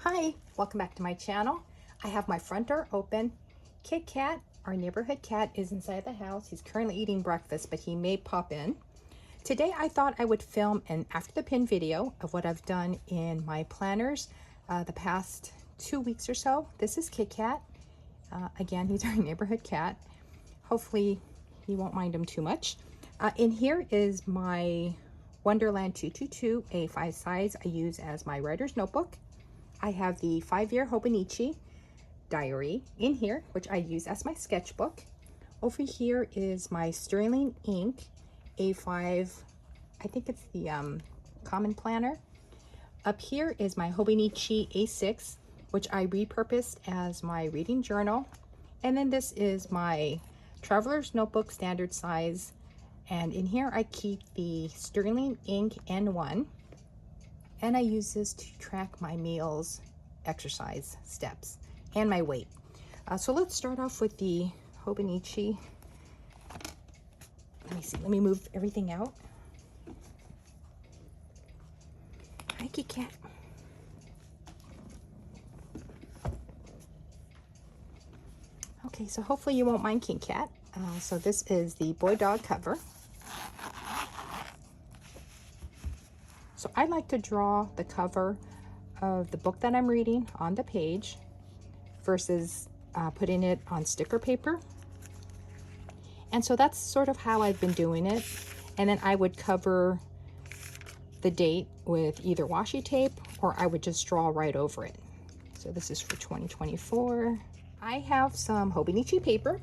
Hi, welcome back to my channel. I have my front door open. Kit Kat, our neighborhood cat, is inside the house. He's currently eating breakfast, but he may pop in. Today I thought I would film an after the pin video of what I've done in my planners the past 2 weeks or so. This is Kit Kat. Again, he's our neighborhood cat. Hopefully he won't mind him too much. In here is my Wonderland 222 A5 size I use as my writer's notebook. I have the 5-year Hobonichi diary in here, which I use as my sketchbook. Over here is my Sterling Ink A5, I think it's the common planner. Up here is my Hobonichi A6, which I repurposed as my reading journal. And then this is my Traveler's Notebook standard size. And in here I keep the Sterling Ink N1. And I use this to track my meals, exercise steps, and my weight. So let's start off with the Hobonichi. Let me see, let me move everything out. Hi, Kit Kat. Okay, so hopefully you won't mind Kit Kat. So this is the boy dog cover. So I like to draw the cover of the book that I'm reading on the page versus putting it on sticker paper. And so that's sort of how I've been doing it. And then I would cover the date with either washi tape or I would just draw right over it. So this is for 2024. I have some Hobonichi paper,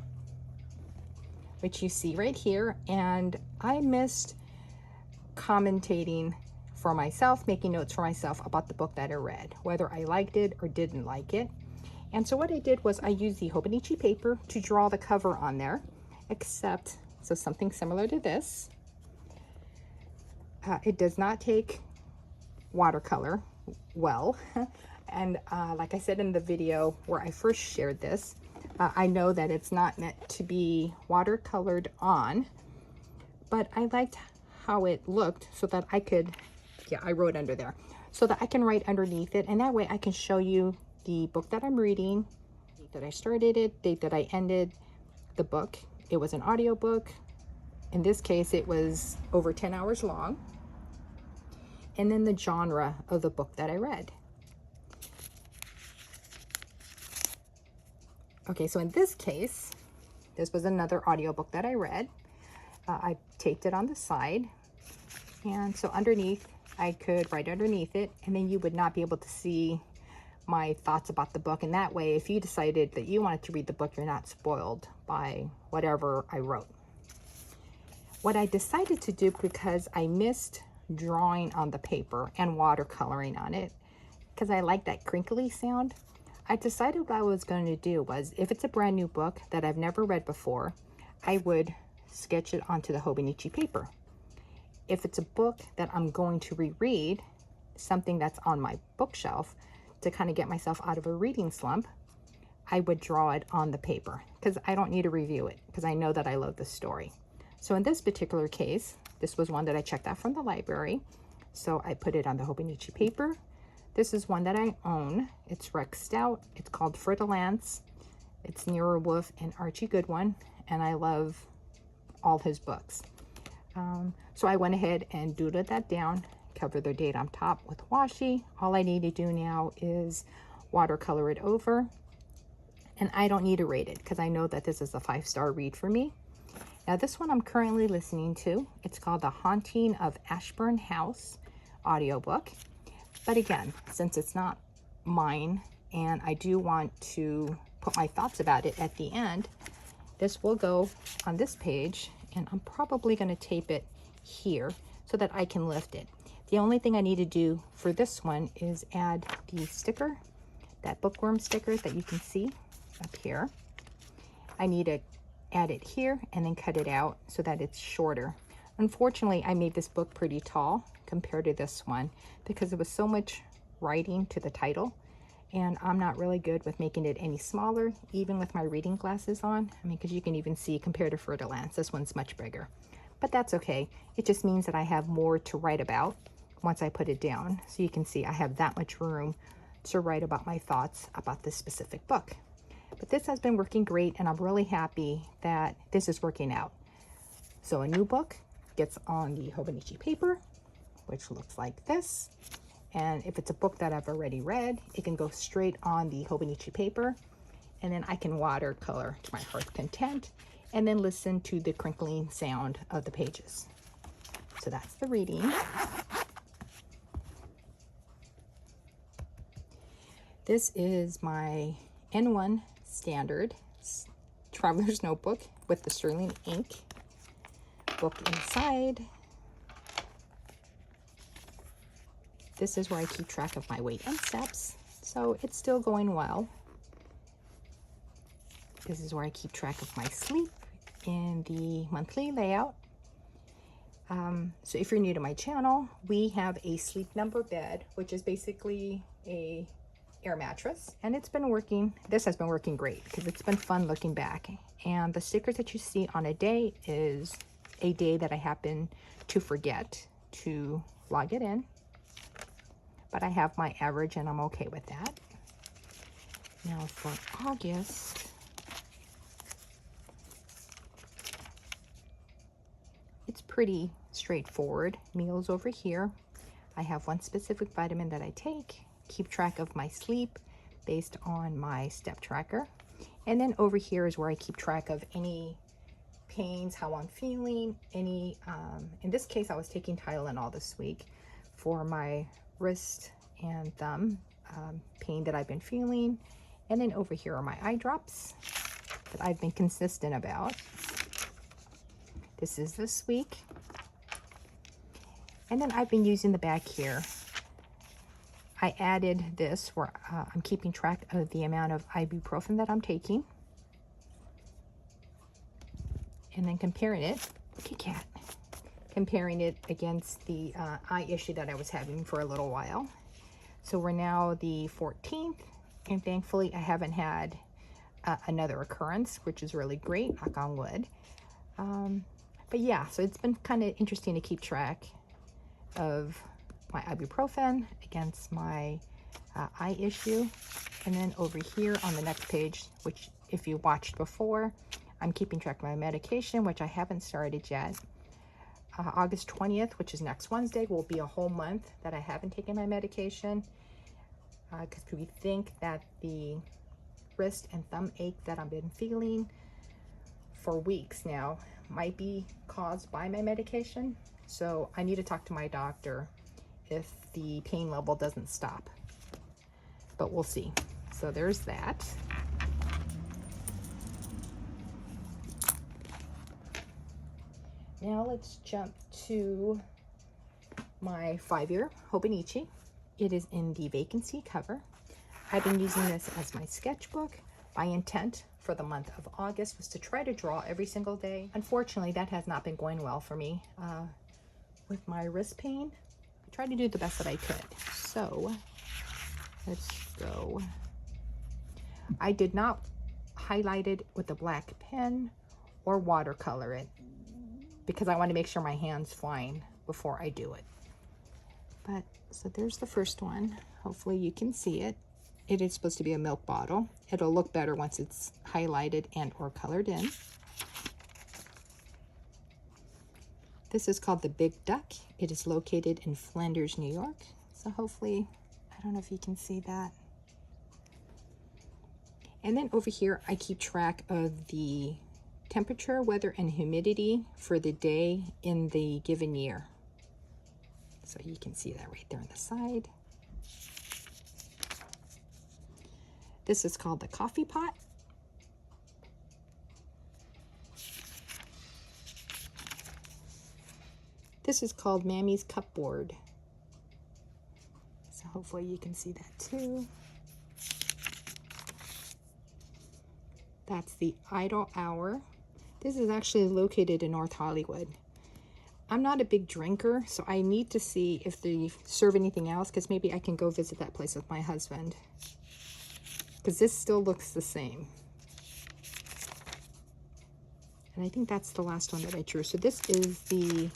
which you see right here. And I missed commentating for myself, making notes for myself about the book that I read, whether I liked it or didn't like it. And so what I did was I used the Hobonichi paper to draw the cover on there, except, so something similar to this. It does not take watercolor well. And like I said in the video where I first shared this, I know that it's not meant to be watercolored on, but I liked how it looked so that I could, yeah, I wrote under there, so that I can write underneath it. And that way I can show you the book that I'm reading, date that I started it, date that I ended the book. It was an audiobook. In this case, it was over 10 hours long. And then the genre of the book that I read. Okay, so in this case, this was another audiobook that I read. I taped it on the side. And so underneath, I could write underneath it, and then you would not be able to see my thoughts about the book. And that way, if you decided that you wanted to read the book, you're not spoiled by whatever I wrote. What I decided to do, because I missed drawing on the paper and watercoloring on it, because I like that crinkly sound, I decided what I was going to do was, if it's a brand new book that I've never read before, I would sketch it onto the Hobonichi paper. If it's a book that I'm going to reread, something that's on my bookshelf, to kind of get myself out of a reading slump, I would draw it on the paper because I don't need to review it because I know that I love the story. So in this particular case, this was one that I checked out from the library. So I put it on the Hobonichi paper. This is one that I own. It's Rex Stout. It's called Fer-de-Lance. It's Nero Wolfe and Archie Goodwin, and I love all his books. So I went ahead and doodled that down, covered the date on top with washi. All I need to do now is watercolor it over, and I don't need to rate it because I know that this is a 5-star read for me. Now this one I'm currently listening to. It's called The Haunting of Ashburn House audiobook. But again, since it's not mine and I do want to put my thoughts about it at the end, this will go on this page, and I'm probably going to tape it here so that I can lift it. The only thing I need to do for this one is add the sticker, that bookworm sticker that you can see up here. I need to add it here and then cut it out so that it's shorter. Unfortunately, I made this book pretty tall compared to this one because it was so much writing to the title, and I'm not really good with making it any smaller, even with my reading glasses on. I mean, because you can even see compared to Fer-de-Lance, this one's much bigger. But that's okay. It just means that I have more to write about once I put it down. So you can see I have that much room to write about my thoughts about this specific book. But this has been working great, and I'm really happy that this is working out. So a new book gets on the Hobonichi paper, which looks like this. And if it's a book that I've already read, it can go straight on the Hobonichi paper. And then I can watercolor to my heart's content and then listen to the crinkling sound of the pages. So that's the reading. This is my N1 Standard Traveler's Notebook with the sterling ink. Book inside. This is where I keep track of my weight and steps, so it's still going well. This is where I keep track of my sleep in the monthly layout. So if you're new to my channel, we have a Sleep Number bed, which is basically a air mattress, and it's been working. This has been working great because it's been fun looking back. And the stickers that you see on a day is a day that I happen to forget to log it in, but I have my average and I'm okay with that. Now for August, it's pretty straightforward. Meals over here. I have one specific vitamin that I take, keep track of my sleep based on my step tracker. And then over here is where I keep track of any pains, how I'm feeling, any, in this case, I was taking Tylenol this week for my wrist and thumb pain that I've been feeling. And then over here are my eye drops that I've been consistent about. This is this week. And then I've been using the back here. I added this where I'm keeping track of the amount of ibuprofen that I'm taking. And then comparing it, look at cat, comparing it against the eye issue that I was having for a little while. So we're now the 14th, and thankfully I haven't had another occurrence, which is really great, knock on wood. But yeah, so it's been kind of interesting to keep track of my ibuprofen against my eye issue. And then over here on the next page, which if you watched before, I'm keeping track of my medication, which I haven't started yet. August 20th, which is next Wednesday, will be a whole month that I haven't taken my medication, because we think that the wrist and thumb ache that I've been feeling for weeks now might be caused by my medication. So I need to talk to my doctor if the pain level doesn't stop, but we'll see. So there's that. Now let's jump to my 5-year Hobonichi. It is in the vacancy cover. I've been using this as my sketchbook. My intent for the month of August was to try to draw every single day. Unfortunately, that has not been going well for me. With my wrist pain, I tried to do the best that I could. So let's go. I did not highlight it with a black pen or watercolor it, because I want to make sure my hand's fine before I do it. But so there's the first one. Hopefully you can see it. It is supposed to be a milk bottle. It'll look better once it's highlighted and or colored in. This is called the Big Duck. It is located in Flanders, New York. So hopefully, I don't know if you can see that. And then over here, I keep track of the temperature, weather, and humidity for the day in the given year. So you can see that right there on the side. This is called the coffee pot. This is called Mammy's Cupboard. So hopefully you can see that too. That's the Idle Hour. This is actually located in North Hollywood. I'm not a big drinker, so I need to see if they serve anything else, because maybe I can go visit that place with my husband. Because this still looks the same. And I think that's the last one that I drew. So this is the,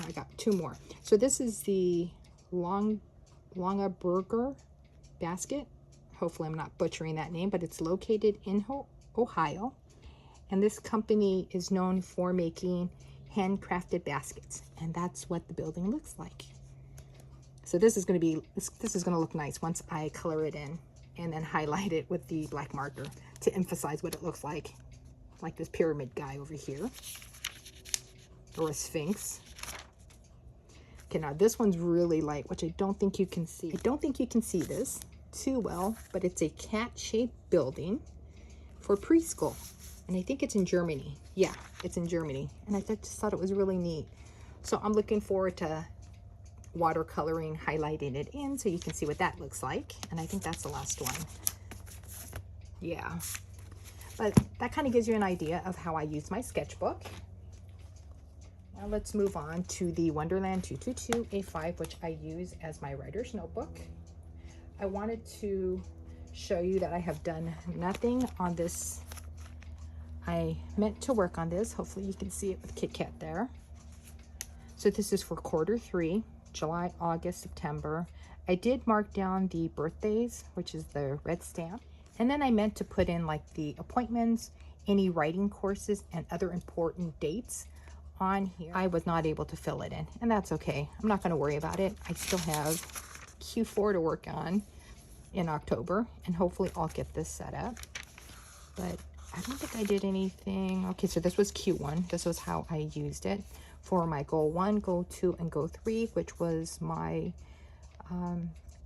I got two more. So this is the Longa Burger Basket. Hopefully I'm not butchering that name, but it's located in Ohio. And this company is known for making handcrafted baskets. And that's what the building looks like. So this is going to be, this is going to look nice once I color it in and then highlight it with the black marker to emphasize what it looks like this pyramid guy over here, or a sphinx. Okay, now this one's really light, which I don't think you can see. I don't think you can see this too well, but it's a cat-shaped building for preschool. And I think it's in Germany. Yeah, it's in Germany. And I just thought it was really neat. So I'm looking forward to watercoloring, highlighting it in so you can see what that looks like. And I think that's the last one. Yeah. But that kind of gives you an idea of how I use my sketchbook. Now let's move on to the Wonderland 222 A5, which I use as my writer's notebook. I wanted to show you that I have done nothing on this. I meant to work on this. Hopefully you can see it with Kit Kat there. So this is for Q3, July, August, September. I did mark down the birthdays, which is the red stamp. And then I meant to put in like the appointments, any writing courses, and other important dates on here. I was not able to fill it in, and that's okay. I'm not going to worry about it. I still have Q4 to work on in October, and hopefully I'll get this set up. But I don't think I did anything. Okay, so this was Q1. This was how I used it for my goal 1, goal 2, and goal 3, which was my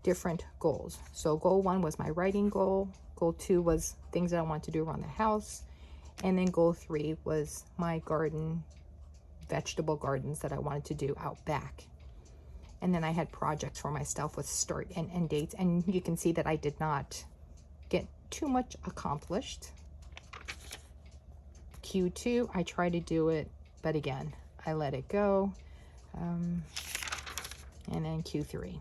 different goals. So goal 1 was my writing goal. Goal 2 was things that I wanted to do around the house. And then goal 3 was my garden, vegetable gardens that I wanted to do out back. And then I had projects for myself with start and end dates. And you can see that I did not get too much accomplished. Q2, I tried to do it, but again, I let it go. And then Q3.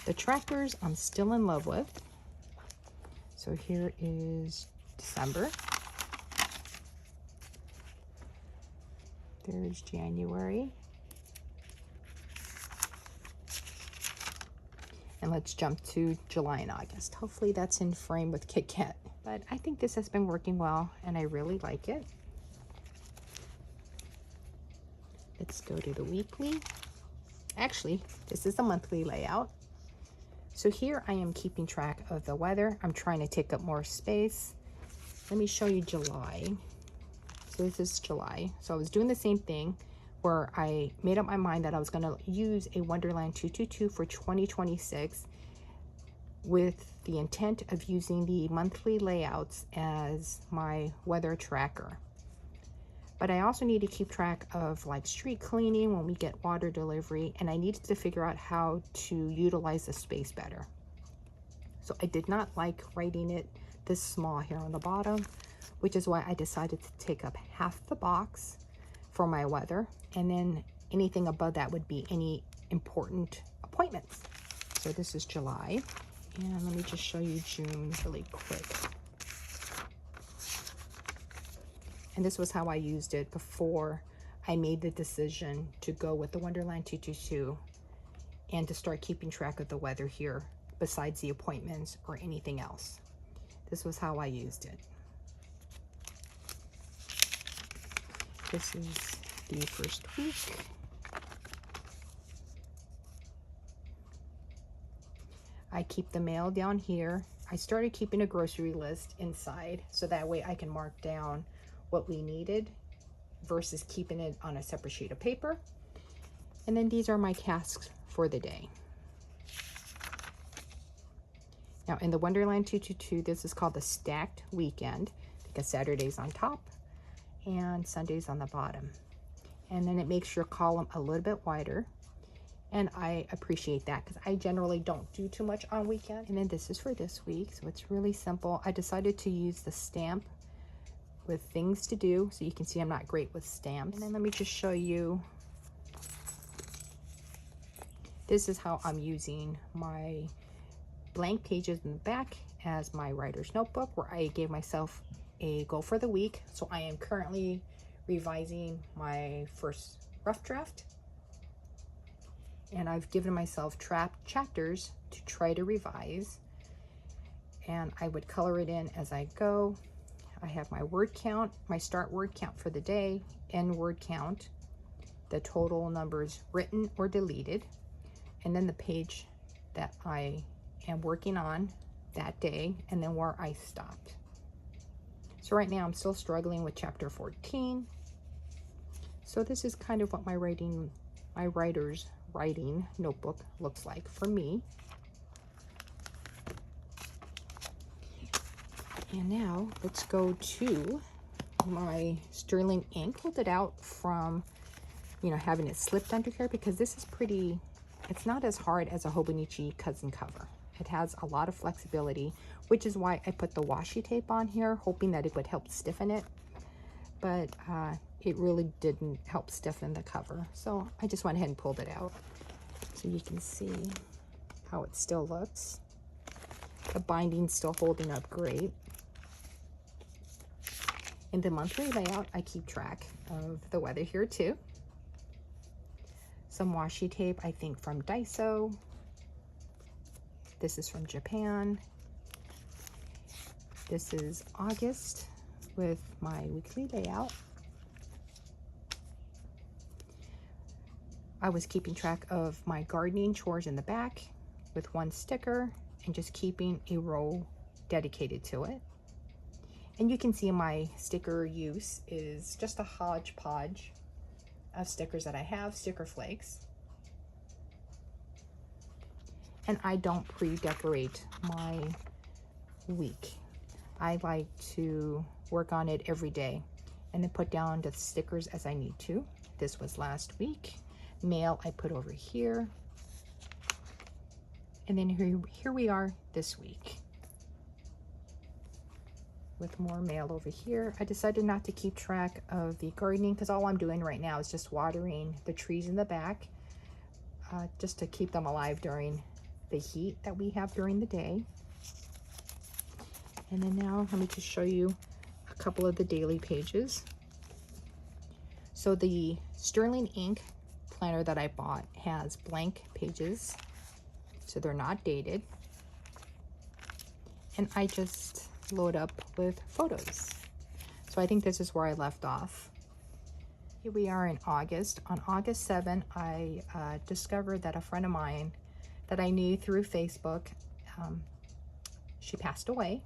The trackers I'm still in love with. So here is December. There's January. And let's jump to July and August. Hopefully that's in frame with Kit Kat. But I think this has been working well, and I really like it. Let's go to the weekly. Actually, this is the monthly layout. So here I am keeping track of the weather. I'm trying to take up more space. Let me show you July. So this is July. So I was doing the same thing where I made up my mind that I was going to use a Wonderland 222 for 2026 with the intent of using the monthly layouts as my weather tracker. But I also need to keep track of like street cleaning when we get water delivery, and I needed to figure out how to utilize the space better. So I did not like writing it this small here on the bottom, which is why I decided to take up half the box for my weather, and then anything above that would be any important appointments. So this is July, and let me just show you June really quick. And this was how I used it before I made the decision to go with the Wonderland 222 and to start keeping track of the weather here besides the appointments or anything else. This was how I used it. This is the first week. I keep the mail down here. I started keeping a grocery list inside so that way I can mark down what we needed versus keeping it on a separate sheet of paper. And then these are my tasks for the day. Now in the Wonderland 222, this is called the stacked weekend because Saturday's on top and Sunday's on the bottom. And then it makes your column a little bit wider. And I appreciate that because I generally don't do too much on weekends. And then this is for this week. So it's really simple. I decided to use the stamp with things to do. So you can see I'm not great with stamps. And then let me just show you. This is how I'm using my blank pages in the back as my writer's notebook, where I gave myself a goal for the week. So I am currently revising my first rough draft, and I've given myself chapters to try to revise. And I would color it in as I go. I have my word count, my start word count for the day, end word count, the total numbers written or deleted, and then the page that I am working on that day, and then where I stopped. So right now I'm still struggling with chapter 14. So this is kind of what my writer's writing notebook looks like for me. And now let's go to my Sterling ink. Pulled it out from, you know, having it slipped under here, because this is pretty, it's not as hard as a Hobonichi cousin cover. It has a lot of flexibility, which is why I put the washi tape on here, hoping that it would help stiffen it. But it really didn't help stiffen the cover. So I just went ahead and pulled it out so you can see how it still looks. The binding's still holding up great. In the monthly layout, I keep track of the weather here too. Some washi tape, I think from Daiso. This is from Japan. This is August with my weekly layout. I was keeping track of my gardening chores in the back with one sticker and just keeping a row dedicated to it. And you can see my sticker use is just a hodgepodge of stickers that I have, sticker flakes. And I don't pre-decorate my week. I like to work on it every day and then put down the stickers as I need to. This was last week. Mail I put over here. And then here we are this week with more mail over here. I decided not to keep track of the gardening because all I'm doing right now is just watering the trees in the back, just to keep them alive during the heat that we have during the day. And then now let me just show you a couple of the daily pages. So the Sterling ink planner that I bought has blank pages, so they're not dated. And I just load up with photos. So I think this is where I left off. Here we are in August. On August 7, I discovered that a friend of mine that I knew through Facebook, she passed away.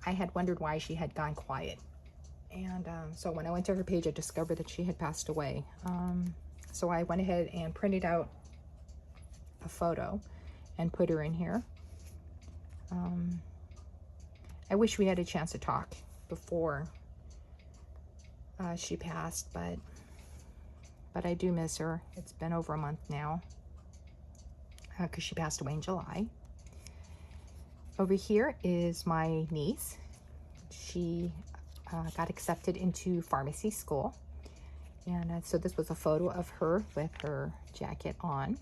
I had wondered why she had gone quiet. And so when I went to her page, I discovered that she had passed away. So I went ahead and printed out a photo and put her in here. I wish we had a chance to talk before she passed, but I do miss her. It's been over a month now because she passed away in July. Over here is my niece. She got accepted into pharmacy school. And so this was a photo of her with her jacket on.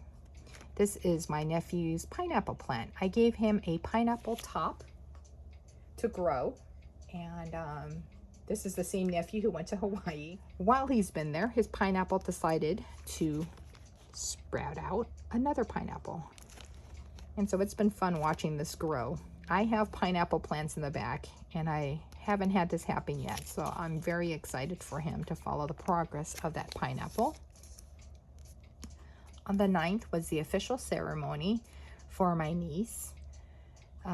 This is my nephew's pineapple plant. I gave him a pineapple top to grow. And this is the same nephew who went to Hawaii. While he's been there, his pineapple decided to sprout out another pineapple. And so it's been fun watching this grow. I have pineapple plants in the back, and I haven't had this happen yet. So I'm very excited for him to follow the progress of that pineapple. On the 9th was the official ceremony for my niece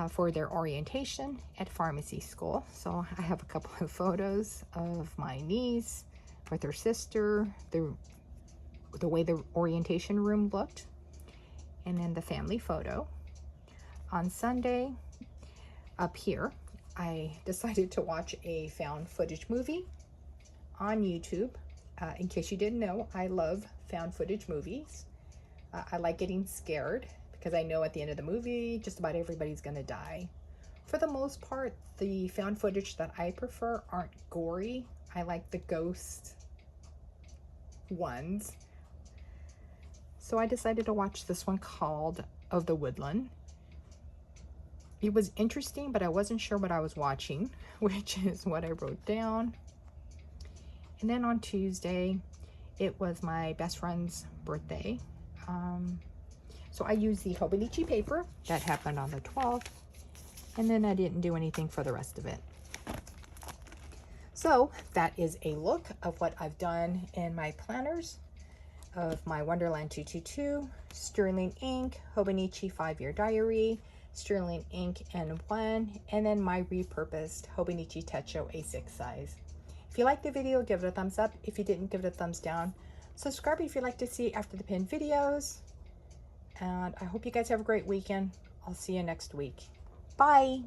for their orientation at pharmacy school. So I have a couple of photos of my niece with her sister, the way the orientation room looked, and then the family photo. On Sunday, up here, I decided to watch a found footage movie on YouTube. In case you didn't know, I love found footage movies. I like getting scared because I know at the end of the movie, just about everybody's gonna die. For the most part, the found footage that I prefer aren't gory. I like the ghost ones. So I decided to watch this one called Of the Woodland. It was interesting, but I wasn't sure what I was watching, which is what I wrote down. And then on Tuesday, it was my best friend's birthday. So I used the Hobonichi paper. That happened on the 12th. And then I didn't do anything for the rest of it. So that is a look of what I've done in my planners of my Wonderland 222, Sterling ink, Hobonichi 5-year diary, Sterling ink N1, and then my repurposed Hobonichi Techo A6 size. If you liked the video, give it a thumbs up. If you didn't, give it a thumbs down. Subscribe if you'd like to see after the pin videos. And I hope you guys have a great weekend. I'll see you next week. Bye.